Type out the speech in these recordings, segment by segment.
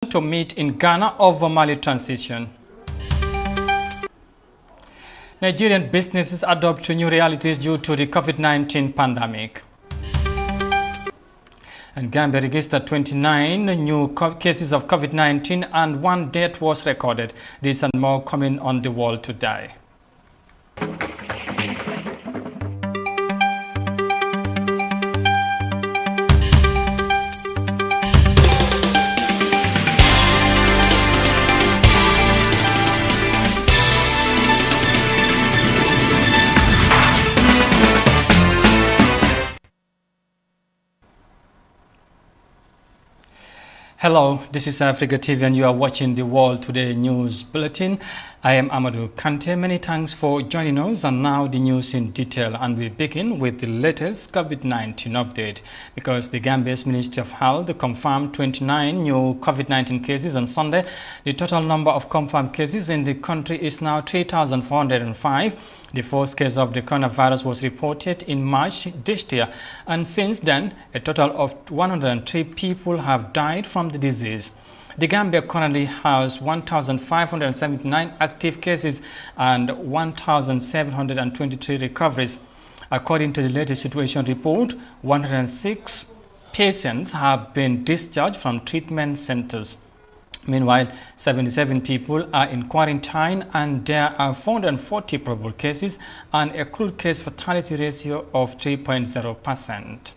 to meet in Ghana over Mali transition. Nigerian businesses adopt to new realities due to the COVID-19 pandemic. And Gambia registered 29 new cases of COVID-19 and 1 death was recorded. This and more coming on the world today. Hello, this is Africa TV and you are watching the World Today News Bulletin. I am Amadou Kante. Many thanks for joining us, and now the news in detail, and we begin with the latest COVID-19 update because the Gambia's Ministry of Health confirmed 29 new COVID-19 cases on Sunday. The total number of confirmed cases in the country is now 3,405. The first case of the coronavirus was reported in March this year, and since then, a total of 103 people have died from the disease. The Gambia currently has 1,579 active cases and 1,723 recoveries. According to the latest situation report, 106 patients have been discharged from treatment centers. Meanwhile, 77 people are in quarantine and there are 440 probable cases and a crude case fatality ratio of 3.0%.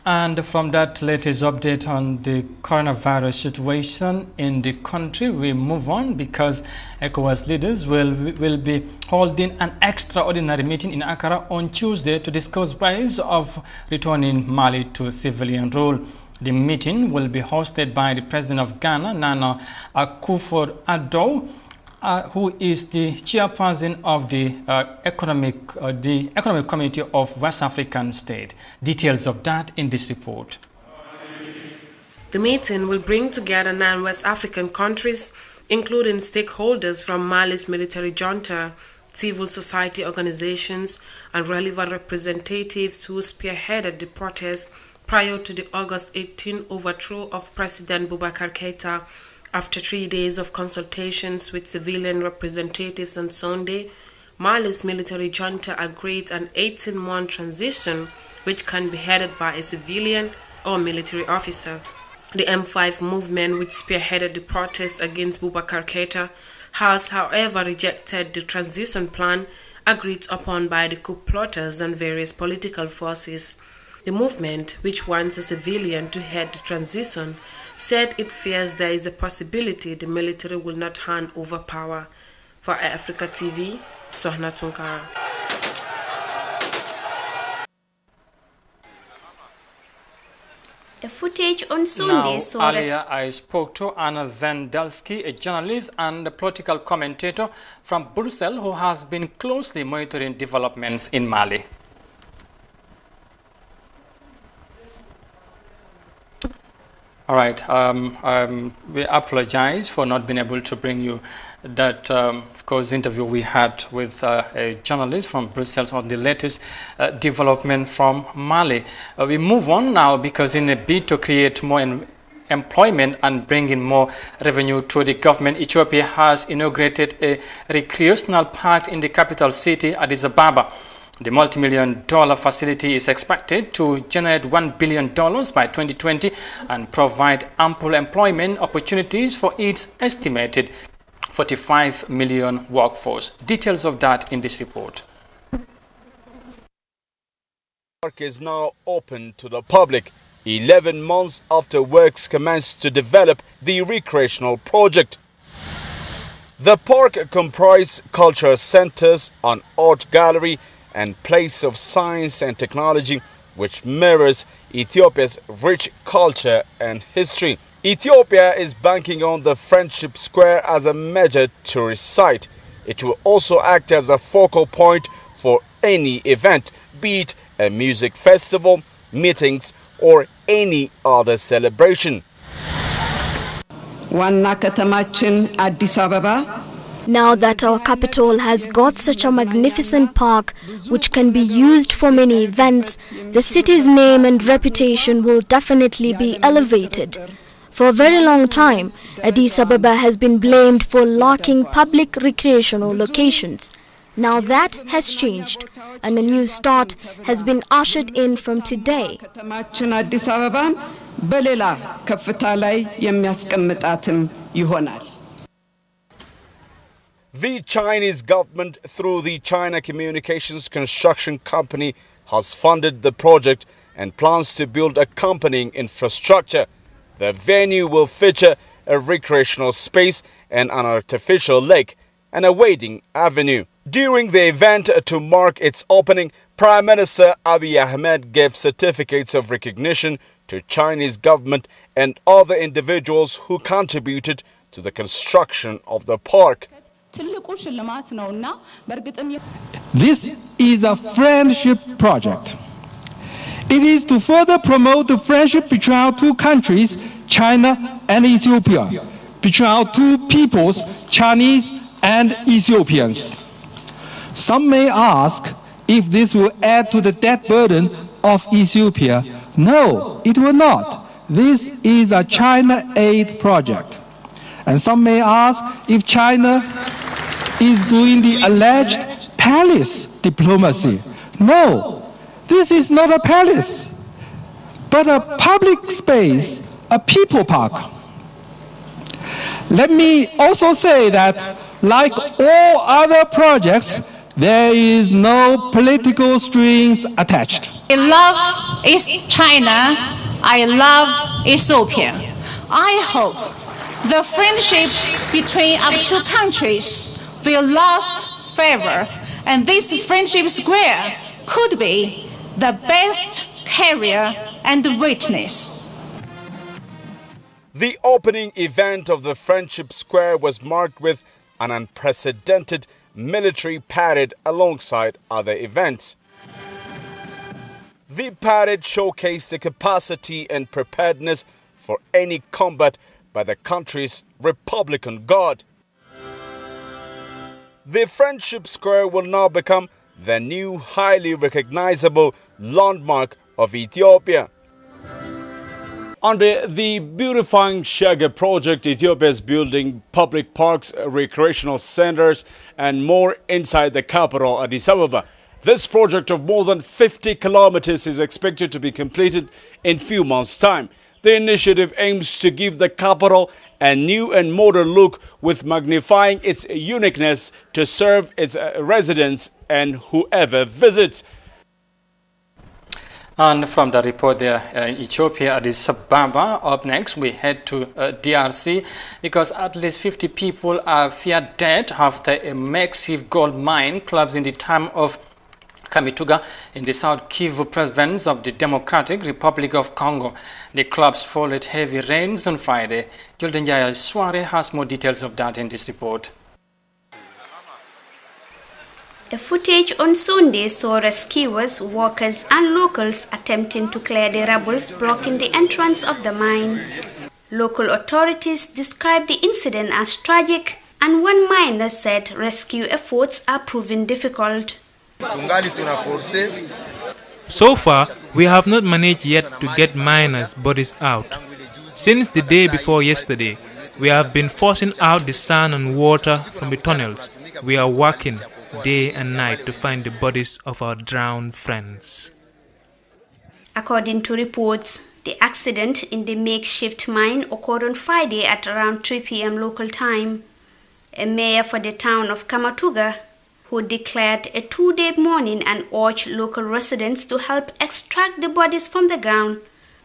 And from that latest update on the coronavirus situation in the country, we move on because ECOWAS leaders will be holding an extraordinary meeting in Accra on Tuesday to discuss ways of returning Mali to civilian rule. The meeting will be hosted by the President of Ghana, Nana Akufo-Addo, who is the chairperson of the Economic Community of West African States. Details of that in this report. The meeting will bring together 9 West African countries, including stakeholders from Mali's military junta, civil society organizations, and relevant representatives who spearheaded the protests prior to the August 18 overthrow of President Boubacar Keïta. After 3 days of consultations with civilian representatives on Sunday, Mali's military junta agreed an 18-month transition which can be headed by a civilian or military officer. The M5 movement, which spearheaded the protests against Boubacar Keïta, has however rejected the transition plan agreed upon by the coup plotters and various political forces. The movement, which wants a civilian to head the transition, said it fears there is a possibility the military will not hand over power. For Africa TV, Sohna Tunkara. The footage on Sunday saw earlier I spoke to Anna Vendelsky, a journalist and a political commentator from Brussels who has been closely monitoring developments in Mali. All right, we apologize for not being able to bring you that, of course, interview we had with a journalist from Brussels on the latest development from Mali. We move on now because in a bid to create more employment and bring in more revenue to the government, Ethiopia has inaugurated a recreational park in the capital city, Addis Ababa. The multi-million-dollar facility is expected to generate $1 billion by 2020 and provide ample employment opportunities for its estimated 45 million workforce. Details of that in this report. The park is now open to the public 11 months after works commenced to develop the recreational project. The park comprises cultural centers, an art gallery, and place of science and technology, which mirrors Ethiopia's rich culture and history. Ethiopia is banking on the Friendship Square as a major tourist site. It will also act as a focal point for any event, be it a music festival, meetings, or any other celebration. Now that our capital has got such a magnificent park which can be used for many events, the city's name and reputation will definitely be elevated. For a very long time, Addis Ababa has been blamed for lacking public recreational locations. Now that has changed, and a new start has been ushered in from today. The Chinese government, through the China Communications Construction Company, has funded the project and plans to build accompanying infrastructure. The venue will feature a recreational space and an artificial lake and a wading avenue. During the event to mark its opening, Prime Minister Abiy Ahmed gave certificates of recognition to Chinese government and other individuals who contributed to the construction of the park. This is a friendship project. It is to further promote the friendship between our two countries, China and Ethiopia, between our two peoples, Chinese and Ethiopians. Some may ask if this will add to the debt burden of Ethiopia. No, it will not. This is a China aid project. And some may ask if China is doing the alleged palace diplomacy. No, this is not a palace, but a public space, a people park. Let me also say that, like all other projects, there is no political strings attached. I love China. I love Ethiopia. I hope the friendship between our two countries will last forever, and this friendship square could be the best carrier and witness. The opening event of the Friendship Square was marked with an unprecedented military parade alongside other events. The parade showcased the capacity and preparedness for any combat by the country's Republican Guard. The Friendship Square will now become the new highly recognizable landmark of Ethiopia. Under the Beautifying Shagger project, Ethiopia is building public parks, recreational centers, and more inside the capital, Addis Ababa. This project of more than 50 kilometers is expected to be completed in few months' time. The initiative aims to give the capital a new and modern look, with magnifying its uniqueness to serve its residents and whoever visits. And from the report there in Ethiopia, Addis Ababa, up next we head to DRC, because at least 50 people are feared dead after a massive gold mine collapsed in the town of Kamituga in the South Kivu province of the Democratic Republic of Congo. The collapse followed heavy rains on Friday. Juldenjaya Sware has more details of that in this report. A footage on Sunday saw rescuers, workers and locals attempting to clear the rubble blocking the entrance of the mine. Local authorities described the incident as tragic, and one miner said rescue efforts are proving difficult. So far, we have not managed yet to get miners' bodies out. Since the day before yesterday, we have been forcing out the sun and water from the tunnels. We are working day and night to find the bodies of our drowned friends. According to reports, the accident in the makeshift mine occurred on Friday at around 3 p.m. local time. A mayor for the town of Kamituga, who declared a 2-day mourning and urged local residents to help extract the bodies from the ground,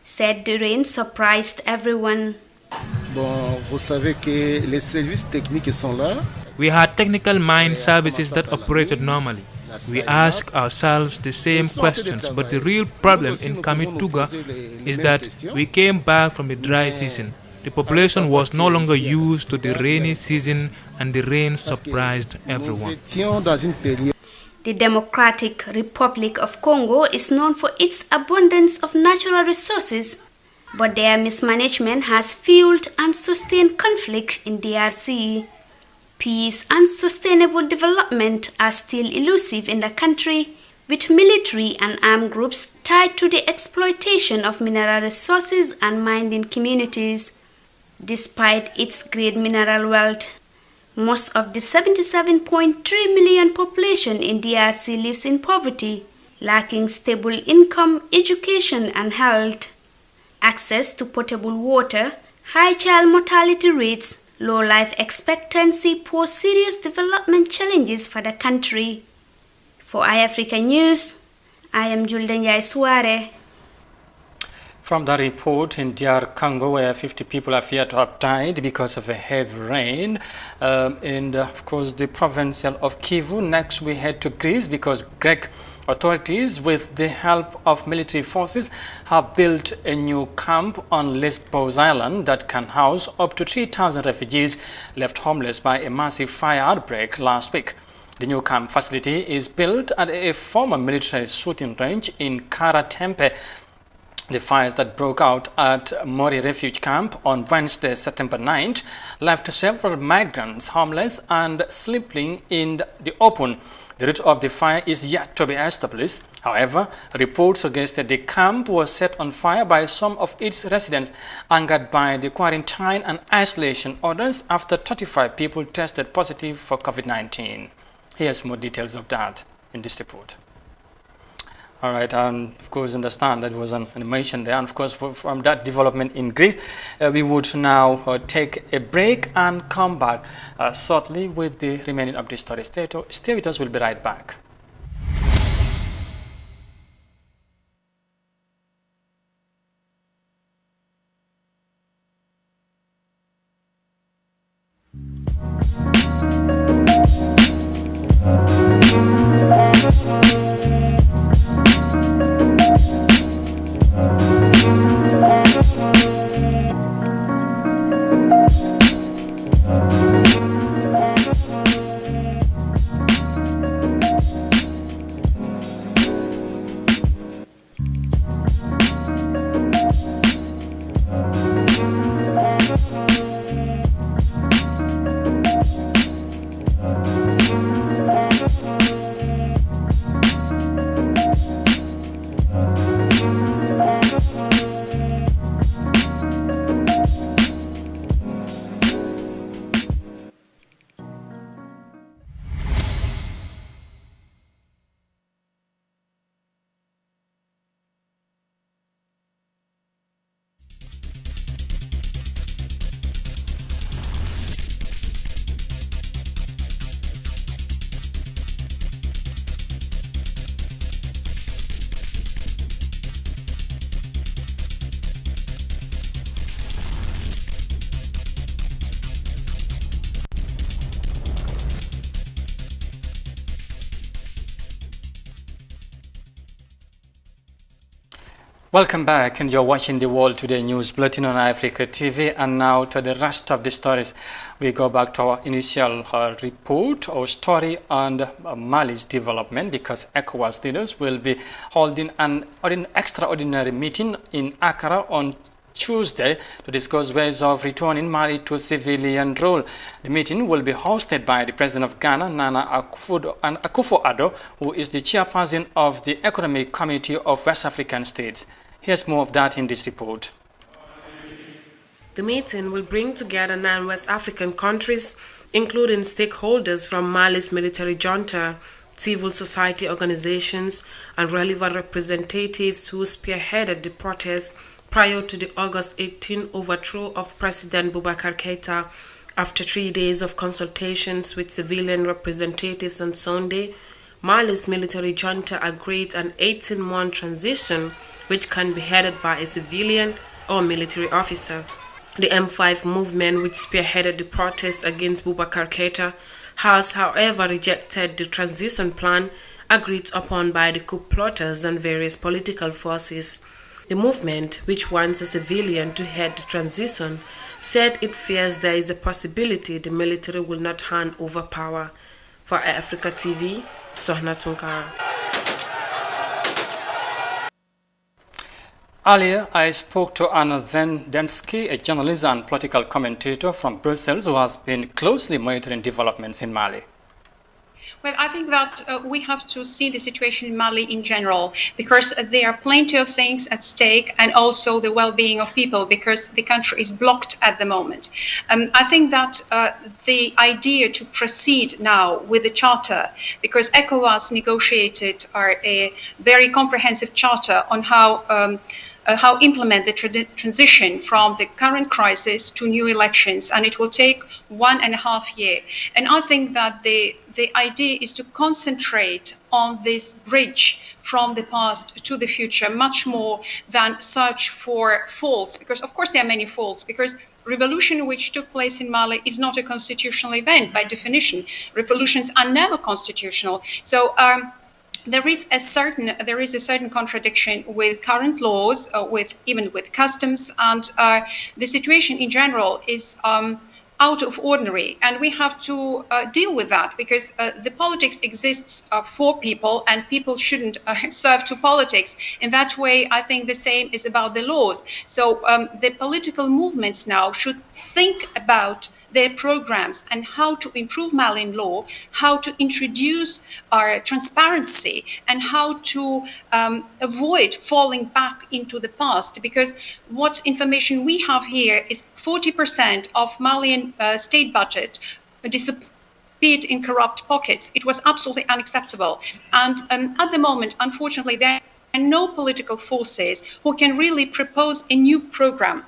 said the rain surprised everyone. We had technical mine services that operated normally. We ask ourselves the same questions, but the real problem in Kamituga is that we came back from the dry season. The population was no longer used to the rainy season, and the rain surprised everyone. The Democratic Republic of Congo is known for its abundance of natural resources, but their mismanagement has fueled and sustained conflict in DRC. Peace and sustainable development are still elusive in the country, with military and armed groups tied to the exploitation of mineral resources and mining communities. Despite its great mineral wealth, most of the 77.3 million population in DRC lives in poverty, lacking stable income, education and health. Access to potable water, high child mortality rates, low life expectancy pose serious development challenges for the country. For iAfrica News, I am Juldenjai Suare. From the report in DR Congo, where 50 people are feared to have died because of a heavy rain, of course, the province of Kivu. Next, we head to Greece because Greek authorities, with the help of military forces, have built a new camp on Lesbos Island that can house up to 3,000 refugees left homeless by a massive fire outbreak last week. The new camp facility is built at a former military shooting range in Karatempe. The fires that broke out at Mori Refuge Camp on Wednesday, September 9th, left several migrants homeless and sleeping in the open. The root of the fire is yet to be established. However, reports suggest that the camp was set on fire by some of its residents, angered by the quarantine and isolation orders after 35 people tested positive for COVID-19. Here's more details of that in this report. All right, of course, understand that was an animation there. And of course, from that development in Greece, we would now take a break and come back shortly with the remaining of the story. Stay with us, we'll be right back. Welcome back, and you're watching the World Today News Bulletin on Africa TV. And now to the rest of the stories. We go back to our initial report or story on Mali's development, because ECOWAS leaders will be holding an extraordinary meeting in Accra on Tuesday to discuss ways of returning Mali to civilian rule. The meeting will be hosted by the President of Ghana, Nana Akufo-Addo, who is the chairperson of the Economic Committee of West African States. Here's more of that in this report. The meeting will bring together 9 West African countries, including stakeholders from Mali's military junta, civil society organizations, and relevant representatives who spearheaded the protests prior to the August 18 overthrow of President Boubacar Keïta. After 3 days of consultations with civilian representatives on Sunday, Mali's military junta agreed an 18-month transition which can be headed by a civilian or military officer. The M5 movement, which spearheaded the protests against Boubacar Keïta, has, however, rejected the transition plan agreed upon by the coup plotters and various political forces. The movement, which wants a civilian to head the transition, said it fears there is a possibility the military will not hand over power. For Africa TV, Sohna Tunkara. Earlier, I spoke to Anna Densky, a journalist and political commentator from Brussels who has been closely monitoring developments in Mali. Well, I think that we have to see the situation in Mali in general, because there are plenty of things at stake, and also the well-being of people, because the country is blocked at the moment. I think that the idea to proceed now with the charter, because ECOWAS negotiated a very comprehensive charter on how implement the transition from the current crisis to new elections, and it will take 1.5 years. And I think that the idea is to concentrate on this bridge from the past to the future much more than search for faults, because of course there are many faults, because revolution which took place in Mali is not a constitutional event by definition. Revolutions are never constitutional. So there is a certain contradiction with current laws, even with customs, and the situation in general is out of ordinary, and we have to deal with that, because the politics exists for people, and people shouldn't serve to politics. In that way, I think the same is about the laws. So the political movements now should think about their programs and how to improve Malian law, how to introduce transparency, and how to avoid falling back into the past. Because what information we have here is 40% of Malian state budget disappeared in corrupt pockets. It was absolutely unacceptable. And at the moment, unfortunately, there are no political forces who can really propose a new program,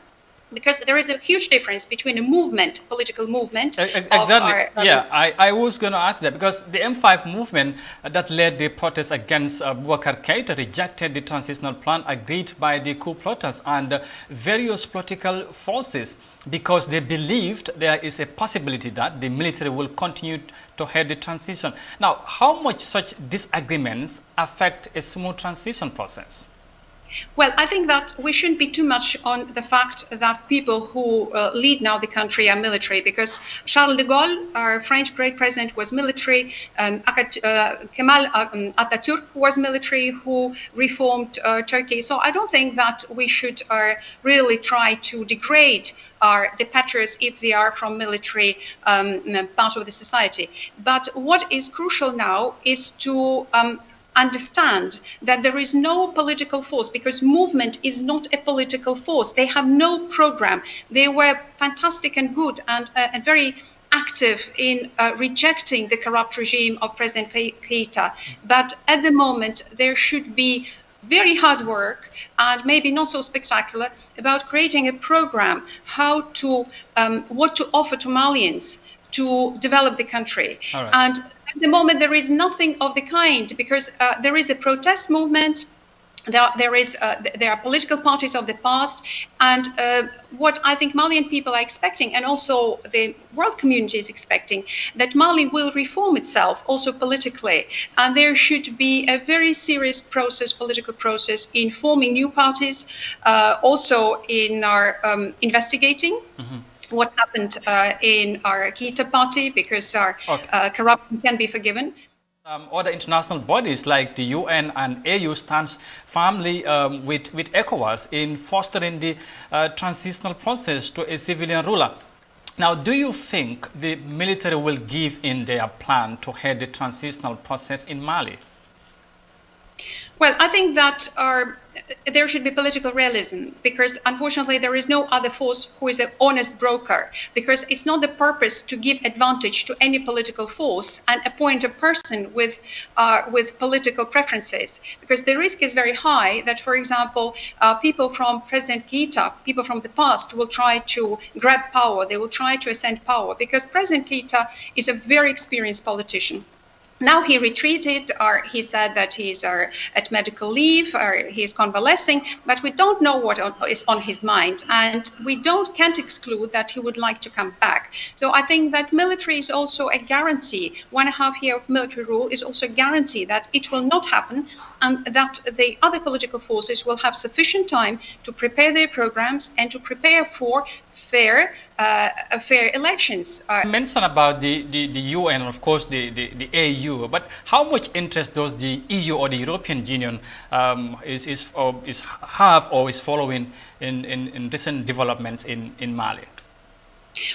because there is a huge difference between a movement, political movement. Exactly. I was going to ask that, because the M5 movement that led the protests against Boubacar Keïta rejected the transitional plan agreed by the coup plotters and various political forces, because they believed there is a possibility that the military will continue to head the transition. Now, how much such disagreements affect a smooth transition process? Well, I think that we shouldn't be too much on the fact that people who lead now the country are military, because Charles de Gaulle, our French great president, was military. Kemal Atatürk was military, who reformed Turkey. So I don't think that we should really try to degrade the patriots if they are from military part of the society. But what is crucial now is to understand that there is no political force, because movement is not a political force. They have no program. They were fantastic and good and very active in rejecting the corrupt regime of President Keïta. But at the moment, there should be very hard work, and maybe not so spectacular, about creating a program, how to what to offer to Malians to develop the country. All right. And at the moment, there is nothing of the kind, because there is a protest movement. There are political parties of the past, and what I think Malian people are expecting, and also the world community is expecting, that Mali will reform itself also politically, and there should be a very serious process, political process, in forming new parties, also in our investigating what happened in our Keïta party, because our corruption can be forgiven. Other international bodies like the UN and AU stands firmly with ECOWAS in fostering the transitional process to a civilian ruler. Now, do you think the military will give in their plan to head the transitional process in Mali? Well, I think that there should be political realism, because unfortunately there is no other force who is an honest broker, because it's not the purpose to give advantage to any political force and appoint a person with political preferences, because the risk is very high that, for example, people from President Keïta, people from the past, will try to grab power. They will try to ascend power, because President Keïta is a very experienced politician. Now he retreated, or he said that he's at medical leave, or he's convalescing, but we don't know what is on his mind, and we can't exclude that he would like to come back. So I think that military is also a guarantee. 1.5 years of military rule is also a guarantee that it will not happen, and that the other political forces will have sufficient time to prepare their programs and to prepare for fair elections. You mentioned about the UN and of course the AU, but how much interest does the EU or the European Union have or is following in recent developments in Mali?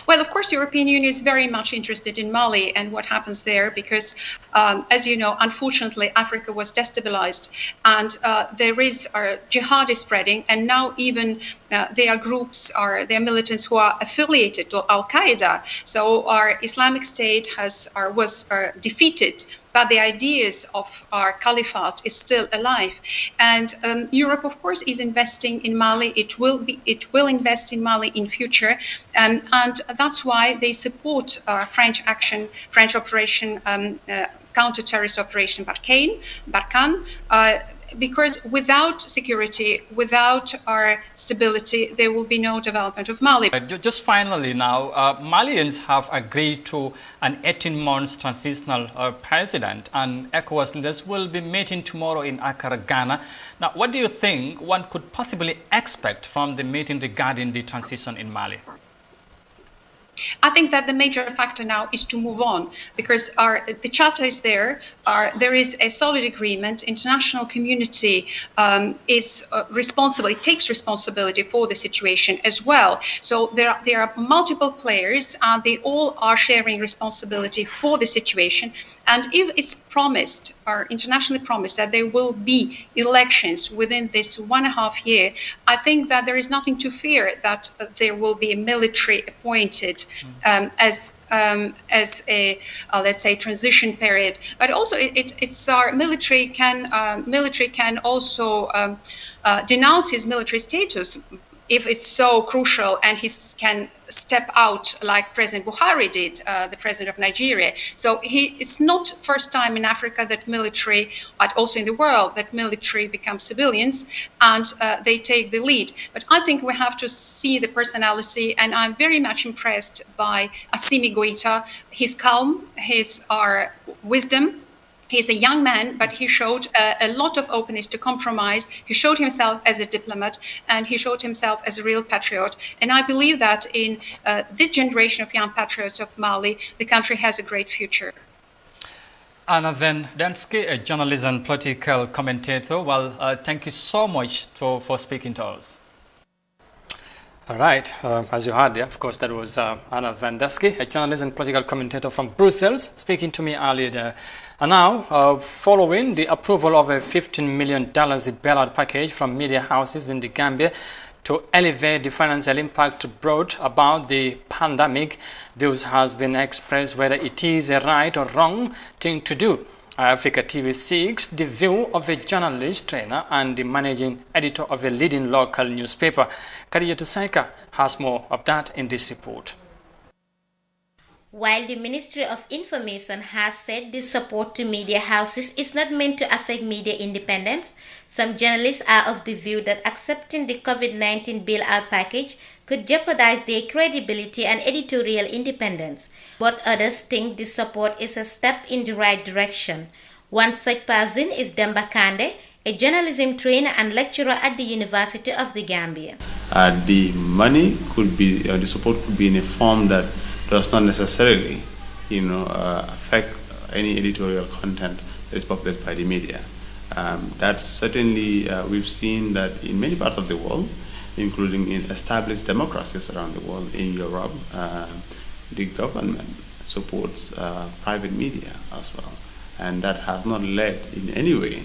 Well, of course, the European Union is very much interested in Mali and what happens there because, as you know, unfortunately, Africa was destabilized and there is jihad is spreading. And now even there are groups, there are militants who are affiliated to Al-Qaeda. So our Islamic State was defeated, but the ideas of our caliphate is still alive. And Europe, of course, is investing in Mali. It will invest in Mali in future. And that's why they support French operation, counter-terrorist operation Barkhane, because without security, without our stability, there will be no development of Mali. Just finally now, Malians have agreed to an 18-month transitional president, and ECOWAS leaders will be meeting tomorrow in Accra, Ghana. Now, what do you think one could possibly expect from the meeting regarding the transition in Mali? I think that the major factor now is to move on because the charter is there. There is a solid agreement. International community is responsible. It takes responsibility for the situation as well. So there are multiple players, and they all are sharing responsibility for the situation. And if it's promised, or internationally promised, that there will be elections within this 1.5 year, I think that there is nothing to fear that there will be a military appointed as a let's say transition period. But also it's our military can also denounce his military status if it's so crucial, and he can step out like President Buhari did, the president of Nigeria. So it's not first time in Africa that military, but also in the world, that military becomes civilians and they take the lead. But I think we have to see the personality, and I'm very much impressed by Assimi Goïta, his calm, his wisdom. He's a young man, but he showed a lot of openness to compromise. He showed himself as a diplomat, and he showed himself as a real patriot. And I believe that in this generation of young patriots of Mali, the country has a great future. Anna Van Dansky, a journalist and political commentator. Well, thank you so much for speaking to us. All right, as you heard, of course, that was Anna Van Dansky, a journalist and political commentator from Brussels, speaking to me earlier there. And now, following the approval of a $15 million bailout package from media houses in the Gambia to elevate the financial impact brought about the pandemic, views has been expressed whether it is a right or wrong thing to do. Africa TV seeks the view of a journalist, trainer, and the managing editor of a leading local newspaper. Khadija Tusaika has more of that in this report. While the Ministry of Information has said this support to media houses is not meant to affect media independence, some journalists are of the view that accepting the COVID-19 bailout package could jeopardize their credibility and editorial independence. But others think this support is a step in the right direction. One such person is Demba Kande, a journalism trainer and lecturer at the University of the Gambia. The money could be, the support could be in a form that does not necessarily, affect any editorial content that is published by the media. That's certainly, we've seen that in many parts of the world, including in established democracies around the world, in Europe, the government supports private media as well. And that has not led in any way,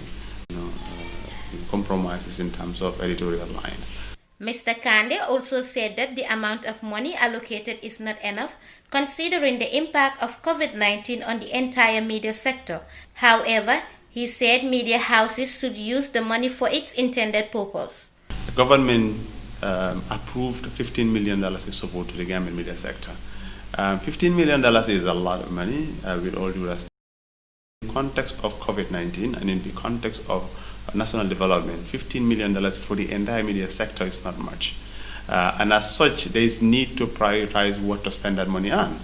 compromises in terms of editorial lines. Mr. Kande also said that the amount of money allocated is not enough, considering the impact of COVID-19 on the entire media sector. However, he said media houses should use the money for its intended purpose. The government approved $15 million in support to the Gambian media sector. $15 million is a lot of money, with all due respect. In the context of COVID-19 and in the context of national development, $15 million for the entire media sector is not much. And as such, there is need to prioritize what to spend that money on.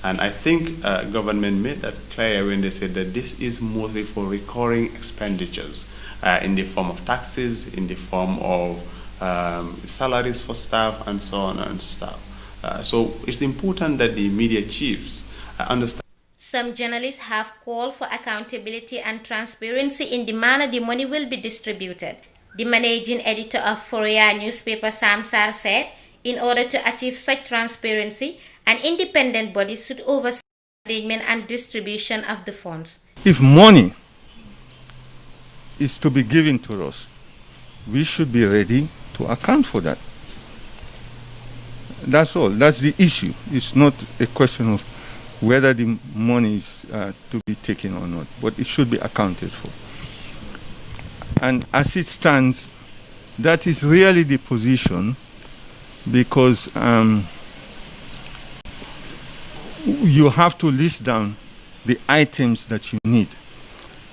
And I think government made that clear when they said that this is mostly for recurring expenditures in the form of taxes, in the form of salaries for staff, and so on and stuff. So it's important that the media chiefs understand. Some journalists have called for accountability and transparency in the manner the money will be distributed. The managing editor of Fourier newspaper, Sam Sarr, said, in order to achieve such transparency, An independent body should oversee the arrangement and distribution of the funds. If money is to be given to us, we should be ready to account for that. That's all. That's the issue. It's not a question of whether the money is to be taken or not, but it should be accounted for. And as it stands, that is really the position, because you have to list down the items that you need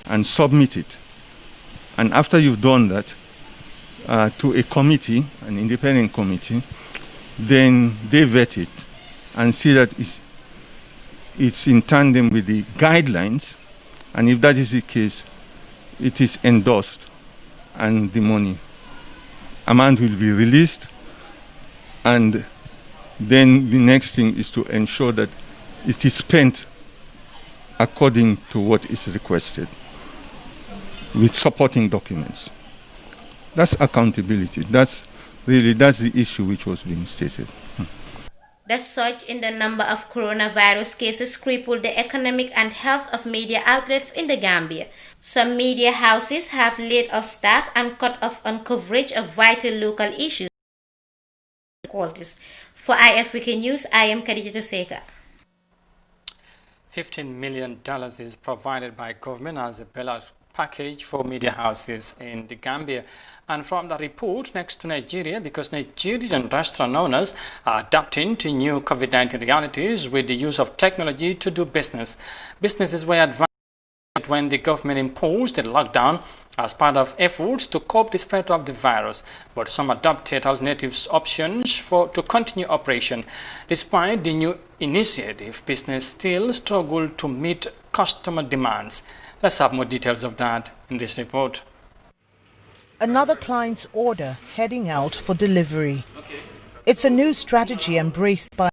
and submit it. And after you've done that to a committee, an independent committee, then they vet it and see that it's in tandem with the guidelines. And if that is the case, it is endorsed and the money amount will be released. And then the next thing is to ensure that it is spent according to what is requested with supporting documents. That's accountability. That's the issue which was being stated. The surge in the number of coronavirus cases crippled the economic and health of media outlets in the Gambia. Some media houses have laid off staff and cut off on coverage of vital local issues. For iAfrican News, I am Khadija Toseka. $15 million is provided by government as a bailout package for media houses in the Gambia. And from the report, next to Nigeria, because Nigerian restaurant owners are adapting to new COVID-19 realities with the use of technology to do business. Businesses were advised when the government imposed a lockdown as part of efforts to cope the spread of the virus, but some adopted alternative options to continue operation. Despite the new initiative, business still struggled to meet customer demands. Let's have more details of that in this report. Another client's order heading out for delivery. It's a new strategy embraced by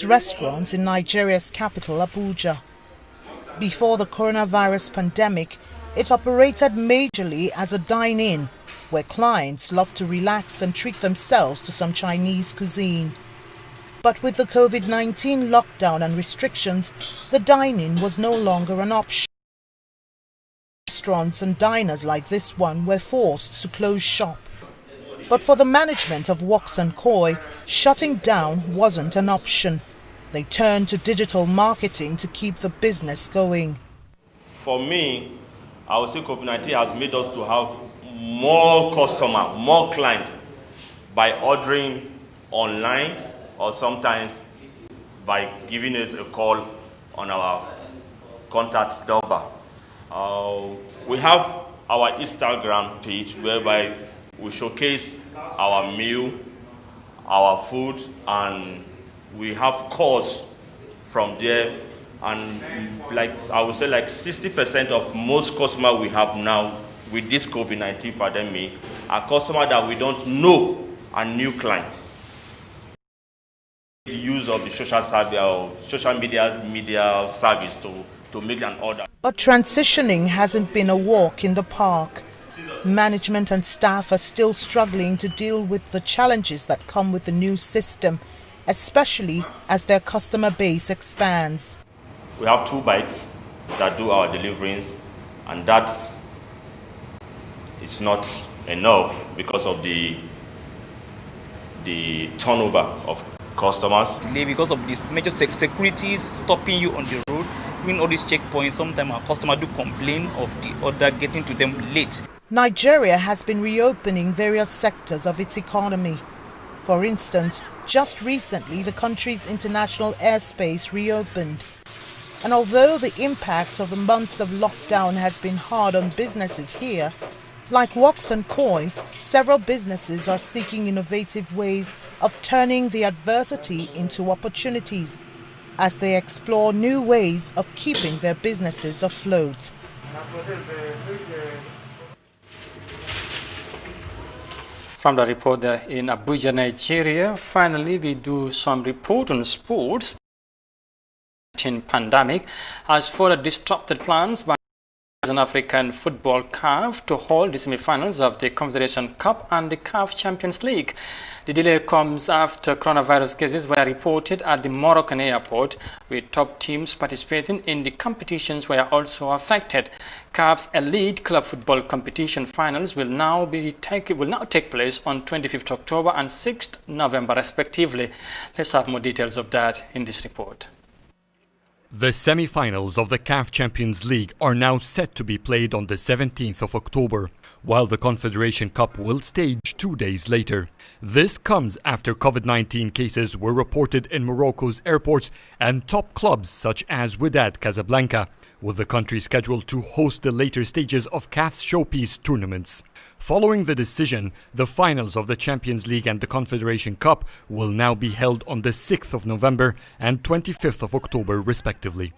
restaurants in Nigeria's capital, Abuja. Before the coronavirus pandemic, it operated majorly as a dine-in, where clients love to relax and treat themselves to some Chinese cuisine. But with the COVID-19 lockdown and restrictions, the dine-in was no longer an option. Restaurants and diners like this one were forced to close shop. But for the management of Woks & Koi, shutting down wasn't an option. They turned to digital marketing to keep the business going. For me, I would say COVID-19 has made us to have more customer, more client by ordering online or sometimes by giving us a call on our contact number. We have our Instagram page whereby we showcase our meal, our food, and we have calls from there. And like I would say, like 60% of most customers we have now with this COVID-19 pandemic are customers that we don't know are new clients. The use of the social media service to make an order. But transitioning hasn't been a walk in the park. Management and staff are still struggling to deal with the challenges that come with the new system, especially as their customer base expands. We have 2 bikes that do our deliveries, and that is not enough because of the turnover of customers. Because of the major securities stopping you on the road, doing all these checkpoints, sometimes our customers do complain of the order getting to them late. Nigeria has been reopening various sectors of its economy. For instance, just recently the country's international airspace reopened. And although the impact of the months of lockdown has been hard on businesses here, like Woks & Koi, several businesses are seeking innovative ways of turning the adversity into opportunities as they explore new ways of keeping their businesses afloat. From the report there in Abuja, Nigeria, finally we do some report on sports. Pandemic has further disrupted plans by an African Football CAF to hold the semi-finals of the Confederation Cup and the CAF Champions League. The delay comes after coronavirus cases were reported at the Moroccan airport, with top teams participating in the competitions were also affected. CAF's elite club football competition finals will now take place on 25th October and 6th November respectively. Let's have more details of that in this report. The semi-finals of the CAF Champions League are now set to be played on the 17th of October, while the Confederation Cup will stage 2 days later. This comes after COVID-19 cases were reported in Morocco's airports and top clubs such as Wydad Casablanca, with the country scheduled to host the later stages of CAF's showpiece tournaments. Following the decision, the finals of the Champions League and the Confederation Cup will now be held on the 6th of November and 25th of October respectively.